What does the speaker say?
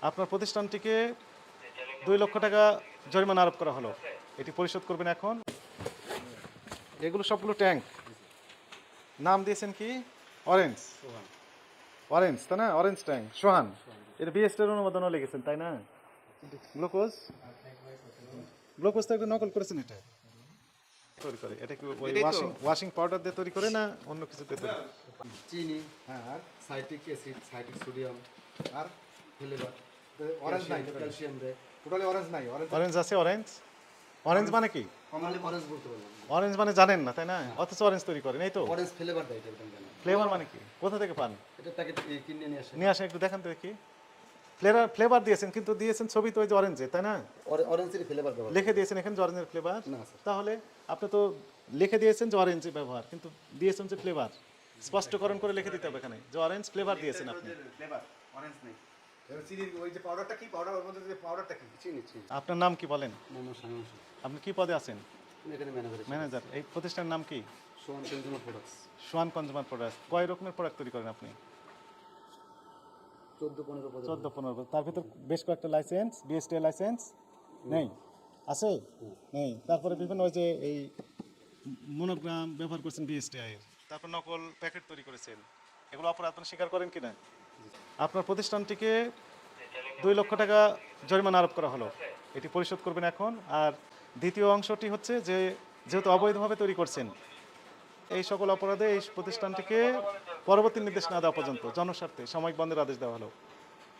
আপনার প্রতিষ্ঠানটিকে 2 লক্ষ টাকা জরিমানা আরোপ করা হলো, এটি পরিশোধ করবেন এখন। এগুলো সবগুলো ট্যাঙ্ক, নাম দিয়েছেন কি? অরেঞ্জ, অরেঞ্জ তাই না? অরেঞ্জ ট্যাঙ্ক সোহান, এটা বিএসটির অনুমোদনও লিখেছেন তাই না? গ্লুকোজ, গ্লুকোজ তো একটা নকল করেছেন, এটা তৈরি করে, এটা কি ওই ওয়াশিং পাউডার দিয়ে তৈরি করে না অন্য কিছু দিয়ে তৈরি? চিনি, হ্যাঁ, আর সাইট্রিক অ্যাসিড, সাইট্রিক সোডিয়াম আর ফ্লেভার। অরেঞ্জ নাই, ক্যালসিয়াম দেয়, টোটালি অরেঞ্জ নাই। অরেঞ্জ আছে, অরেঞ্জ, অরেঞ্জ মানে কি? কমনলি অরেঞ্জ বলতে পারলাম। অরেঞ্জ মানে জানেন না তাই না? অথচ অরেঞ্জ তৈরি করেন, এই তো। অরেঞ্জ ফ্লেভার দেয়, এটা একদম জানা। ফ্লেভার মানে কি? কোথা থেকে পান? এটা প্যাকেট কিনে নিয়ে আসে। নিয়ে আসেন একটু দেখান তো দেখি। ফ্লেভার দিয়েছেন, কিন্তু দিয়েছেন ছবি তো ওই যে অরেঞ্জে তাই না? অরেঞ্জের ফ্লেভার ব্যবহার লিখে দিয়েছেন এখানে যে অরেঞ্জের ফ্লেভার। না স্যার। তাহলে আপনি তো লিখে দিয়েছেন যে অরেঞ্জের ব্যবহার, কিন্তু দিয়েছেন যে ফ্লেভার। স্পষ্টকরণ করে লিখে দিতে হবে এখানে যে অরেঞ্জ ফ্লেভার দিয়েছেন আপনি। ফ্লেভার অরেঞ্জ নেই। এবার চিনির ওই যে পাউডারটা কি, পাউডার ওর মধ্যে যে পাউডারটা কি? চিনি। আপনার নাম কি বলেন? মোহাম্মদ শামীম হোসেন। আপনি কি পদে আছেন? আমি এখানে ম্যানেজার। ম্যানেজার। এই প্রতিষ্ঠানের নাম কি? সোহান কনজিউমার প্রোডাক্টস। সোহান কনজিউমার প্রোডাক্টস। কয় রকমের প্রোডাক্ট তৈরি করেন আপনি? 14-15 পদে। 14-15। তার ভিতর বেশ কয়েকটা লাইসেন্স, বিএসটিআই লাইসেন্স নেই, আছে নেই। তারপরে বিভিন্ন ওই যে এই মনোগ্রাম ব্যবহার করছেন বিএসটিআই এর, তারপর নকল প্যাকেট তৈরি করেছেন, এগুলো অপরাধ আপনি স্বীকার করেন কিনা? আপনার প্রতিষ্ঠানটিকে 2 লক্ষ টাকা জরিমানা আরোপ করা হলো, এটি পরিশোধ করবেন এখন। আর দ্বিতীয় অংশটি হচ্ছে যে যেহেতু অবৈধভাবে তৈরি করছেন, এই সকল অপরাধে এই প্রতিষ্ঠানটিকে পরবর্তী নির্দেশ না দেওয়া পর্যন্ত জনস্বার্থে সাময়িক বন্ধের আদেশ দেওয়া হলো।